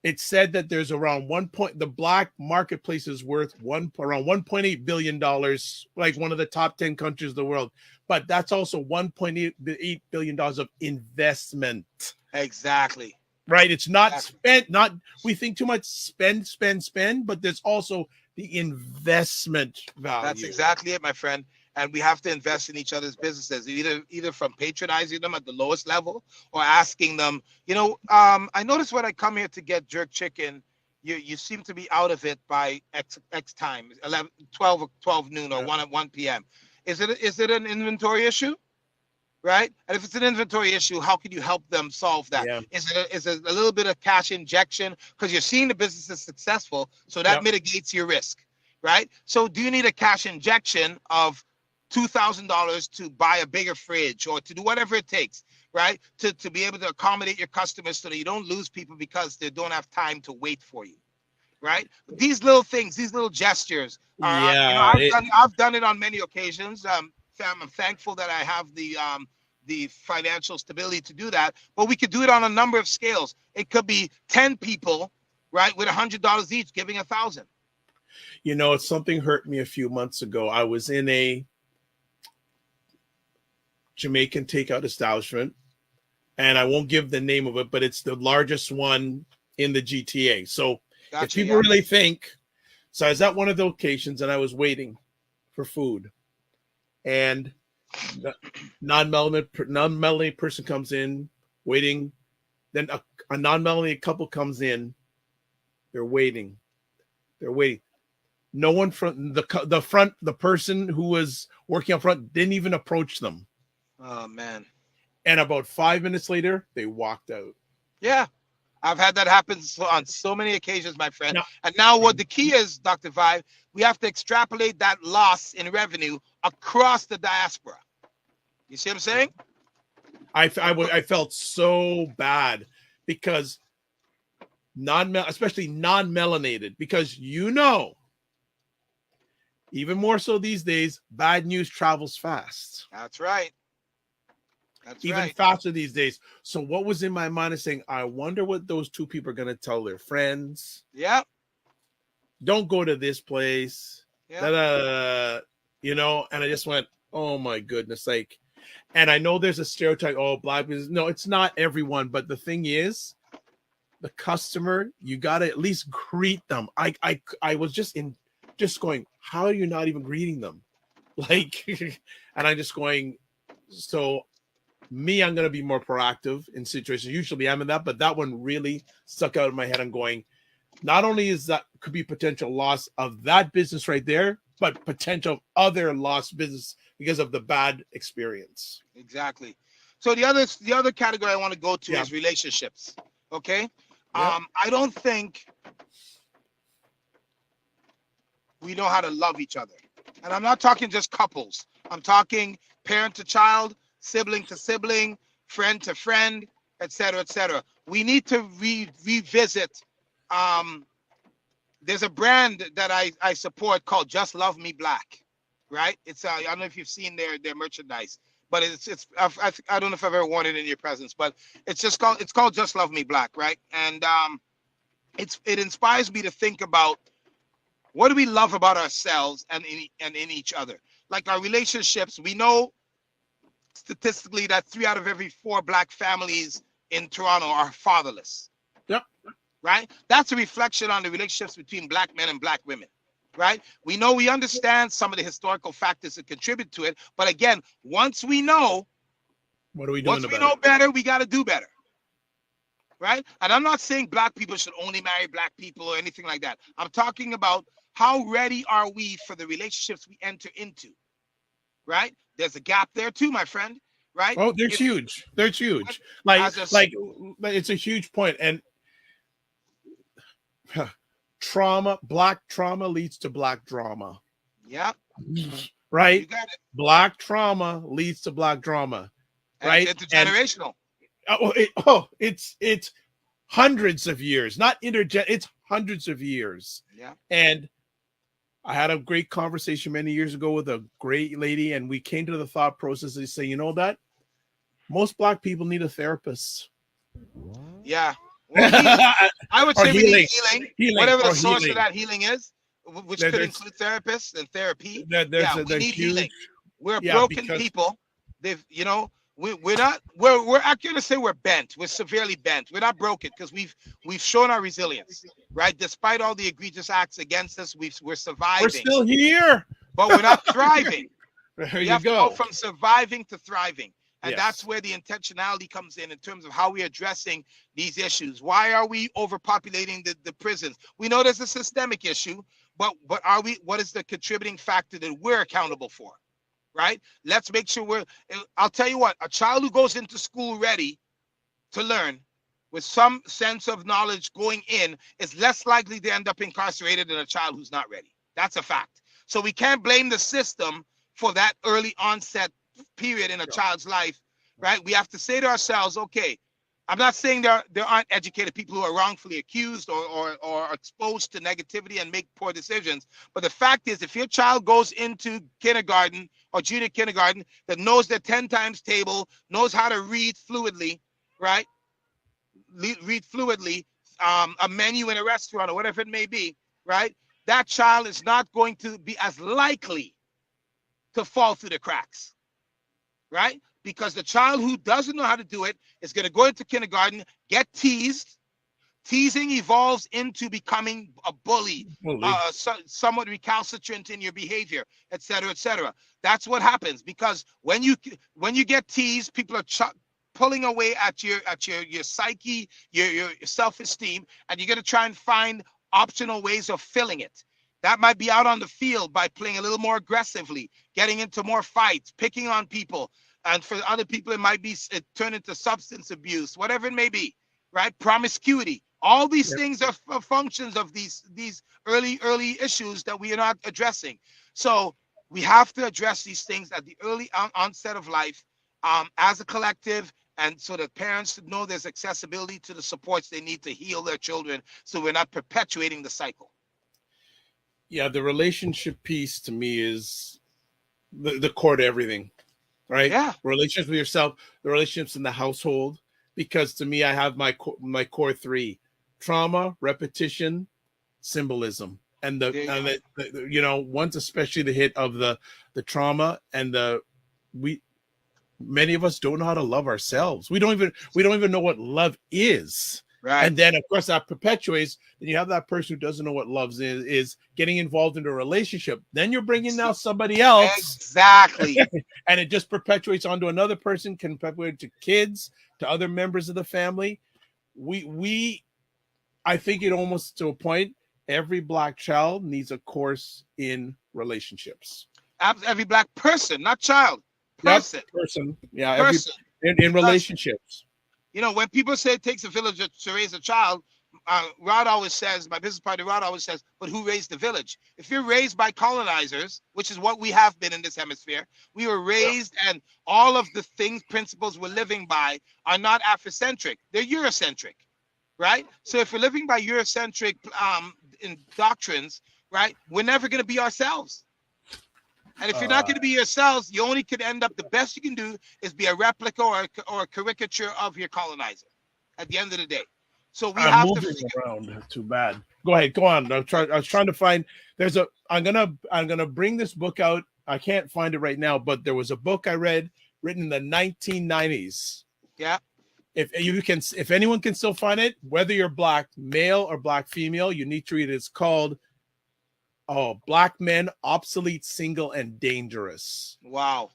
It's said that there's around the Black marketplace is worth around $1.8 billion, like one of the top 10 countries in the world. But that's also $1.8 billion of investment. Exactly. Right. It's not spent. We think too much spend, but there's also the investment value. That's exactly it, my friend. And we have to invest in each other's businesses, either from patronizing them at the lowest level or asking them, you know, I noticed when I come here to get jerk chicken, you seem to be out of it by X time, 12 noon or 1 p.m. Is it an inventory issue? Right? And if it's an inventory issue, how can you help them solve that? Yeah. Is it a little bit of cash injection? Because you're seeing the business is successful, so that mitigates your risk, right? So do you need a cash injection of $2,000 to buy a bigger fridge or to do whatever it takes, right? To be able to accommodate your customers so that you don't lose people because they don't have time to wait for you, right? These little things, these little gestures, I've done it on many occasions. I'm thankful that I have the financial stability to do that, but we could do it on a number of scales. It could be 10 people, right, with $100 each, giving $1,000. You know, something hurt me a few months ago. I was in a Jamaican takeout establishment, and I won't give the name of it, but it's the largest one in the GTA. So if people really think, so I was at one of the locations and I was waiting for food, and non-melanated person comes in waiting. Then a non-melanated couple comes in. They're waiting. No one from the person who was working up front didn't even approach them. Oh man. And about 5 minutes later, they walked out. Yeah. I've had that happen on so many occasions, my friend. And now what the key is, Dr. Vibe, we have to extrapolate that loss in revenue across the diaspora. You see what I'm saying? I felt so bad because especially non-melanated, because even more so these days, bad news travels fast. That's right. Even faster these days. So what was in my mind is saying, I wonder what those two people are going to tell their friends. Yeah. Don't go to this place. Yeah. And I just went, oh my goodness. And I know there's a stereotype, Black business. No, it's not everyone. But the thing is, the customer, you got to at least greet them. I was just just going, how are you not even greeting them? Like, and I'm just going, so me, I'm going to be more proactive in situations. Usually I'm in that, but that one really stuck out in my head. I'm going, not only is that could be potential loss of that business right there, but potential other lost business because of the bad experience. Exactly. So the other category I want to go to is relationships. Okay. I don't think we know how to love each other. And I'm not talking just couples. I'm talking parent to child, sibling to sibling, friend to friend, etc., etc. We need to revisit. There's a brand that I support called Just Love Me Black, right? It's I don't know if you've seen their merchandise, but I don't know if I've ever worn it in your presence, but it's called Just Love Me Black, right? And it inspires me to think about, what do we love about ourselves and in each other? Like our relationships, we know statistically that 3 out of every 4 Black families in Toronto are fatherless. Yep. Right? That's a reflection on the relationships between Black men and Black women. Right? We understand some of the historical factors that contribute to it. But again, once we know, what are we doing? Once we know better, we got to do better. Right? And I'm not saying Black people should only marry Black people or anything like that. I'm talking about, how ready are we for the relationships we enter into? Right? There's a gap there too, my friend. Right? Oh, there's huge. There's huge. Like it's a huge point. And trauma, Black trauma leads to Black drama. Yeah. Right? You got it. Black trauma leads to Black drama. Right? It's intergenerational. It's hundreds of years, not it's hundreds of years. Yeah. And I had a great conversation many years ago with a great lady, and we came to the thought process to say, you know that most Black people need a therapist. Yeah. Well, I would say we need healing, whatever the source of that healing is, which could include therapists and therapy. We need healing. We're broken people. We're not. We're actually going to say we're bent. We're severely bent. We're not broken because we've shown our resilience, right? Despite all the egregious acts against us, we're surviving. We're still here, but we're not thriving. There you have to go from surviving to thriving, and that's where the intentionality comes in terms of how we're addressing these issues. Why are we overpopulating the prisons? We know there's a systemic issue, but are we? What is the contributing factor that we're accountable for? Right? Let's make sure I'll tell you what, a child who goes into school ready to learn with some sense of knowledge going in is less likely to end up incarcerated than a child who's not ready. That's a fact. So we can't blame the system for that early onset period in a child's life, right? We have to say to ourselves, okay, I'm not saying there aren't educated people who are wrongfully accused or exposed to negativity and make poor decisions. But the fact is, if your child goes into kindergarten or junior kindergarten that knows their 10 times table, knows how to read fluidly, right? Read fluidly, a menu in a restaurant or whatever it may be, right? That child is not going to be as likely to fall through the cracks, right? Because the child who doesn't know how to do it is going to go into kindergarten, get teased. Teasing evolves into becoming a bully, somewhat recalcitrant in your behavior, et cetera, et cetera. That's what happens, because when you get teased, people are pulling away at your psyche, your self-esteem, and you're going to try and find optional ways of filling it. That might be out on the field by playing a little more aggressively, getting into more fights, picking on people. And for other people, it might be turn into substance abuse, whatever it may be, right? Promiscuity. All these things are functions of these early issues that we are not addressing. So we have to address these things at the early onset of life as a collective, and so that parents know there's accessibility to the supports they need to heal their children, so we're not perpetuating the cycle. Yeah, the relationship piece to me is the core to everything. Right? Yeah. Relationships with yourself, the relationships in the household. Because to me, I have my core 3: trauma, repetition, symbolism, and once especially the hit of the trauma and many of us don't know how to love ourselves. We don't even know what love is. Right. And then, of course, that perpetuates. Then you have that person who doesn't know what love is getting involved in a relationship. Then you're bringing now somebody else. Exactly. And it just perpetuates onto another person, can perpetuate to kids, to other members of the family. I think it almost to a point, every Black child needs a course in relationships. Every Black person, not child, person. Yep, person. Yeah, person. In relationships. You know, when people say it takes a village to raise a child, Rod always says, my business partner Rod always says, but who raised the village? If you're raised by colonizers, which is what we have been in this hemisphere, we were raised, and all of the principles we're living by are not Afrocentric, they're Eurocentric, right? So if we're living by Eurocentric in doctrines, right, we're never going to be ourselves. And if you're not going to be yourselves, you only could end up, the best you can do is be a replica or a caricature of your colonizer at the end of the day. So we have to figure around. Too bad. Go ahead. Go on. I was trying to find. I'm gonna bring this book out. I can't find it right now, but there was a book I read written in the 1990s. Yeah. If anyone can still find it, whether you're Black male or Black female, you need to read it. It's called Black Men, Obsolete, Single, and Dangerous. Wow.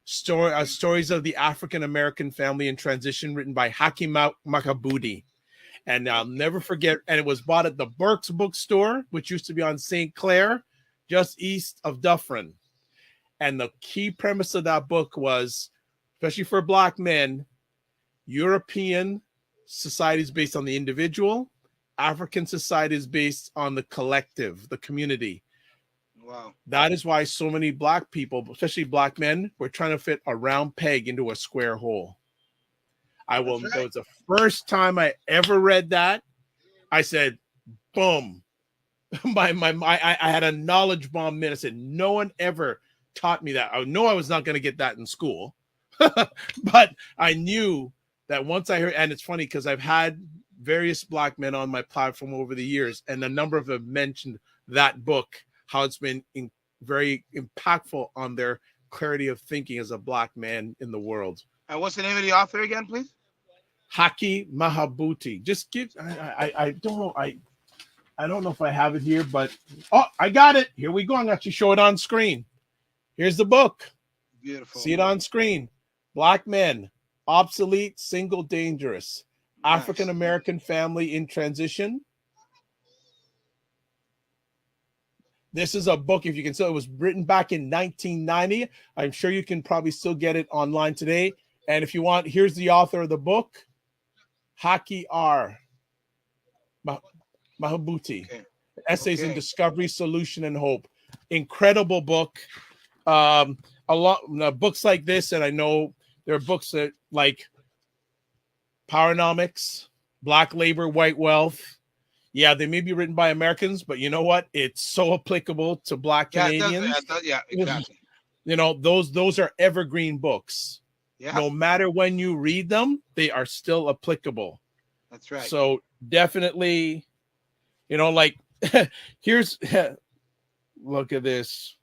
Stories of the African American family in transition, written by Haki Makabudi. And I'll never forget, and it was bought at the Burke's bookstore, which used to be on St. Clair, just east of Dufferin. And the key premise of that book was, especially for Black men, European society is based on the individual, African society is based on the collective, the community. Wow. That is why so many Black people, especially Black men, were trying to fit a round peg into a square hole. That was the first time I ever read that. I said, boom. I had a knowledge bomb minute. I said, no one ever taught me that. I know I was not going to get that in school. But I knew that once I heard, and it's funny because I've had various Black men on my platform over the years, and a number of them have mentioned that book, how it's been very impactful on their clarity of thinking as a Black man in the world. And what's the name of the author again, please? Haki Mahabuti. Just give. I don't know. I don't know if I have it here, but I got it. Here we go. I'm going to show it on screen. Here's the book. Beautiful. See it on screen. Black Men, Obsolete, Single, Dangerous. Nice. African American Family in Transition. This is a book, if you can still, it was written back in 1990. I'm sure you can probably still get it online today. And if you want, here's the author of the book, Haki R. Mahabuti. Okay. Essays in Discovery, Solution, and Hope. Incredible book. A lot books like this, and I know there are books that like Powernomics, Black Labor, White Wealth. Yeah, they may be written by Americans, but you know what? It's so applicable to Black Canadians. Yeah, exactly. You know, those are evergreen books. Yeah. No matter when you read them, they are still applicable. That's right. So definitely, you know, like here's look at this.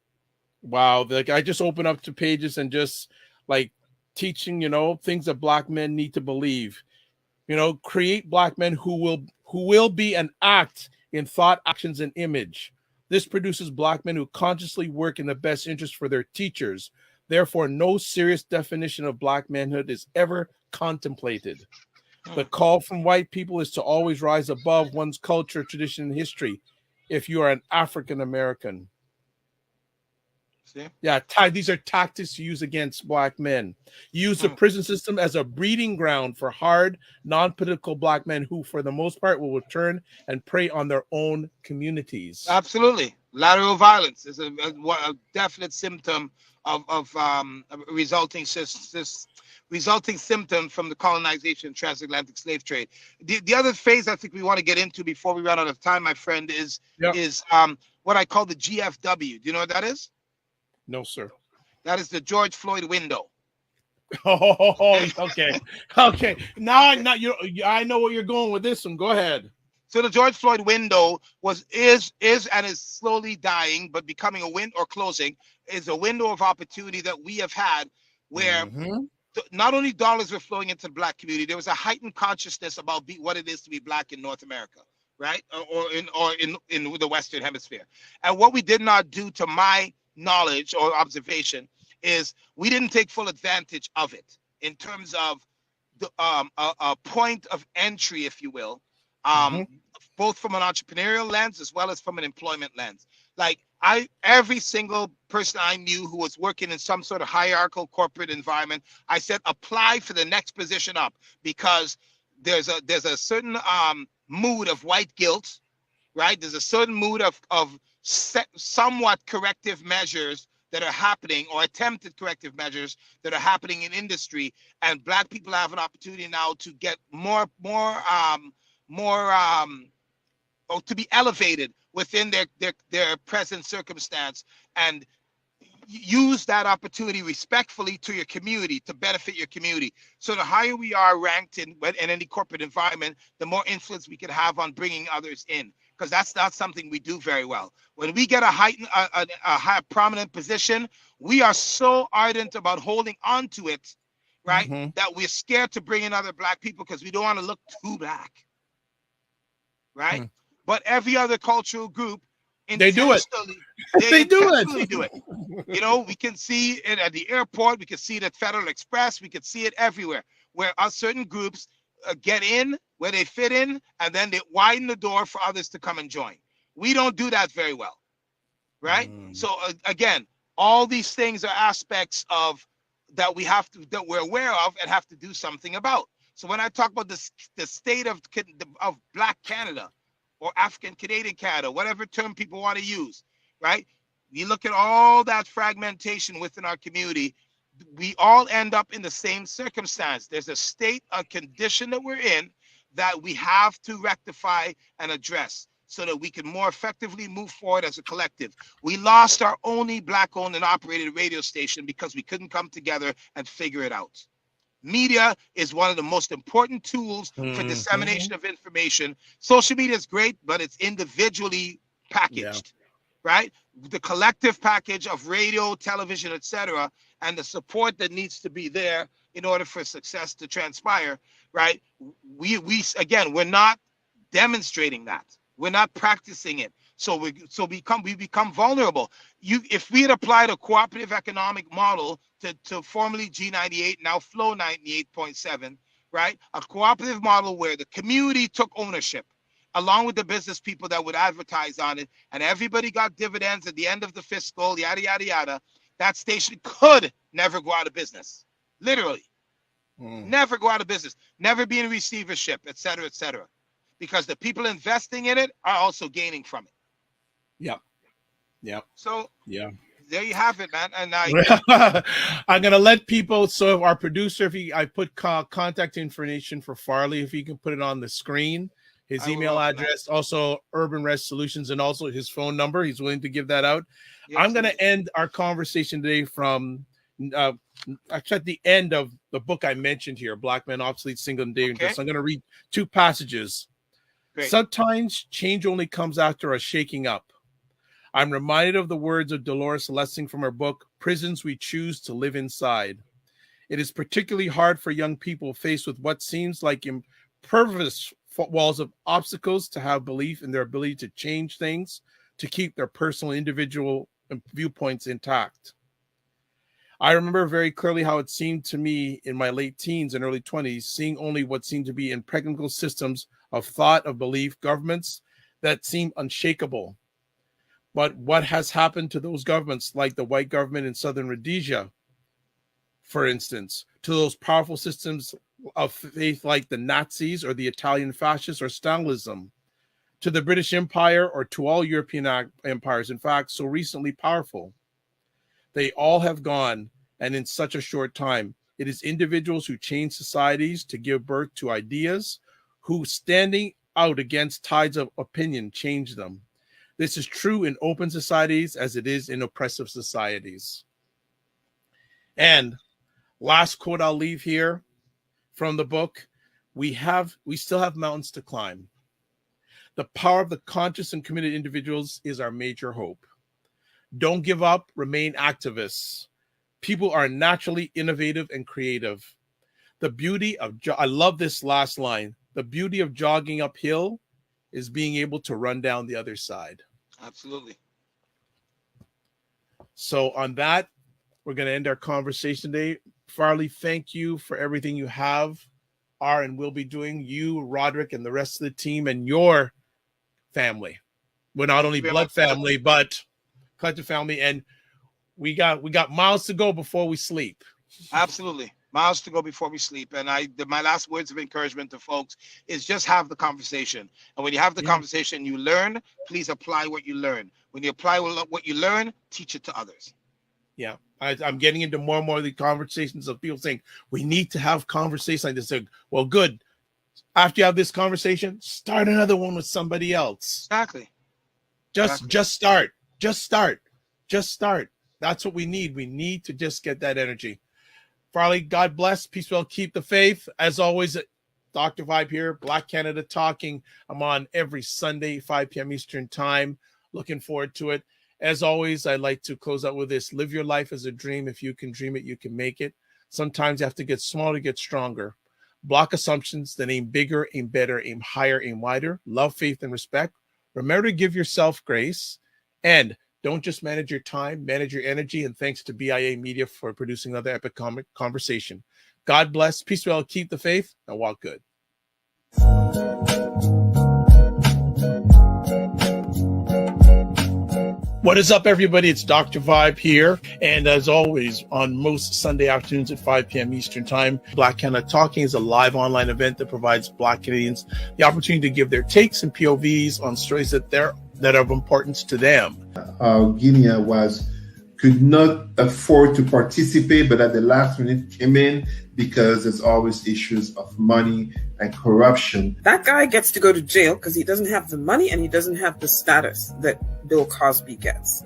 Wow, like I just open up to pages and just like teaching, you know, things that Black men need to believe. You know, create Black men who will be an act in thought, actions, and image. This produces Black men who consciously work in the best interest for their teachers. Therefore, no serious definition of Black manhood is ever contemplated. The call from white people is to always rise above one's culture, tradition, and history. If you are an African American. See? Yeah, these are tactics to use against Black men. Use the prison system as a breeding ground for hard, non-political Black men who, for the most part, will return and prey on their own communities. Absolutely. Lateral violence is a definite symptom of resulting symptom from the colonization and transatlantic slave trade. The other phase I think we want to get into before we run out of time, my friend, is what I call the GFW. Do you know what that is? No, sir. That is the George Floyd window. Oh, okay. Okay. Now I know where you're going with this one. Go ahead. So the George Floyd window is and is slowly dying, but becoming a window or closing is a window of opportunity that we have had where not only dollars were flowing into the Black community, there was a heightened consciousness about what it is to be Black in North America, right? Or in the Western Hemisphere. And what we did not do, to my knowledge or observation, is we didn't take full advantage of it in terms of the a point of entry, if you will, both from an entrepreneurial lens as well as from an employment lens. Like every single person I knew who was working in some sort of hierarchical corporate environment, I said, apply for the next position up, because there's a certain mood of white guilt, right? There's a certain mood of somewhat corrective measures that are happening, or attempted corrective measures that are happening in industry, and Black people have an opportunity now to get more or to be elevated within their present circumstance, and use that opportunity respectfully to your community, to benefit your community. So the higher we are ranked in any corporate environment, the more influence we can have on bringing others in, because that's not something we do very well. When we get a high prominent position, we are so ardent about holding on to it, right, that we're scared to bring in other Black people because we don't want to look too Black, right? But every other cultural group, they do it. They do it. You know, we can see it at the airport. We can see it at Federal Express. We can see it everywhere, where certain groups get in where they fit in, and then they widen the door for others to come and join. We don't do that very well, right? So again, all these things are aspects of that we're aware of and have to do something about. So when I talk about the state of Black Canada, or African Canadian Canada, whatever term people want to use, right? You look at all that fragmentation within our community, we all end up in the same circumstance. There's a state, a condition that we're in that we have to rectify and address so that we can more effectively move forward as a collective. We lost our only Black-owned and operated radio station because we couldn't come together and figure it out. Media is one of the most important tools for dissemination of information. Social media is great, but it's individually packaged, right? The collective package of radio, television, etc., and the support that needs to be there in order for success to transpire, right? We're not demonstrating that. We're not practicing it. So we become vulnerable. If we had applied a cooperative economic model to formerly G98, now Flow 98.7, right? A cooperative model where the community took ownership along with the business people that would advertise on it, and everybody got dividends at the end of the fiscal, yada, yada, yada, that station could never go out of business. Literally. Never go out of business. Never be in receivership, et cetera, because the people investing in it are also gaining from it. So there you have it, man. And I'm gonna let people. So if our producer, I put contact information for Farley, if he can put it on the screen, his email address, also Urban Res Solutions, and also his phone number. He's willing to give that out. Yes, I'm gonna end our conversation today from actually at the end of the book I mentioned here, Black Men, Obsolete, Single, and Dangerous. I'm gonna read two passages. Great. Sometimes change only comes after a shaking up. I'm reminded of the words of Dolores Lessing from her book, Prisons We Choose to Live Inside. It is particularly hard for young people faced with what seems like impervious walls of obstacles to have belief in their ability to change things, to keep their personal individual viewpoints intact. I remember very clearly how it seemed to me in my late teens and early 20s, seeing only what seemed to be impregnable systems of thought, of belief, governments that seem unshakable. But what has happened to those governments, like the white government in Southern Rhodesia, for instance, to those powerful systems of faith like the Nazis or the Italian fascists or Stalinism, to the British Empire or to all European empires, in fact, so recently powerful? They all have gone, and in such a short time. It is individuals who change societies to give birth to ideas, who, standing out against tides of opinion, change them. This is true in open societies as it is in oppressive societies. And last quote I'll leave here from the book, we still have mountains to climb. The power of the conscious and committed individuals is our major hope. Don't give up, remain activists. People are naturally innovative and creative. The beauty of, I love this last line. The beauty of jogging uphill is being able to run down the other side. Absolutely. So on that, we're going to end our conversation today. Farley, thank you for everything you are and will be doing. You, Roderick, and the rest of the team and your family. We're not only blood family, but collective family. And we got miles to go before we sleep. Absolutely. Miles to go before we sleep. And my last words of encouragement to folks is just have the conversation. And when you have the conversation, you learn, please apply what you learn. When you apply what you learn, teach it to others. Yeah. I'm getting into more and more of the conversations of people saying, we need to have conversations like this. Well, good. After you have this conversation, start another one with somebody else. Exactly. Just start. Just start. That's what we need. We need to just get that energy. Farley, God bless. Peace well. Keep the faith. As always, Dr. Vibe here, Black Canada Talking. I'm on every Sunday, 5 p.m. Eastern Time. Looking forward to it. As always, I'd like to close out with this. Live your life as a dream. If you can dream it, you can make it. Sometimes you have to get smaller to get stronger. Block assumptions, then aim bigger, aim better, aim higher, aim wider. Love, faith, and respect. Remember to give yourself grace. And don't just manage your time, manage your energy. And thanks to BIA Media for producing another epic conversation. God bless. Peace well. Keep the faith and walk good. What is up, everybody? It's Dr. Vibe here. And as always, on most Sunday afternoons at 5 p.m. Eastern Time, Black Canada Talking is a live online event that provides Black Canadians the opportunity to give their takes and POVs on stories that are of importance to them. Guinea could not afford to participate, but at the last minute came in because there's always issues of money and corruption. That guy gets to go to jail because he doesn't have the money and he doesn't have the status that Bill Cosby gets.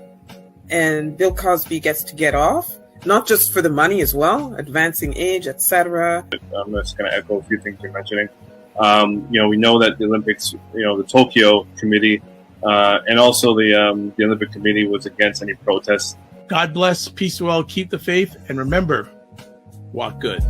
And Bill Cosby gets to get off, not just for the money as well, advancing age, etc. I'm just going to echo a few things you're mentioning. We know that the Olympics, the Tokyo committee, and also the Olympic Committee was against any protests. God bless, peace well, keep the faith, and remember, walk good.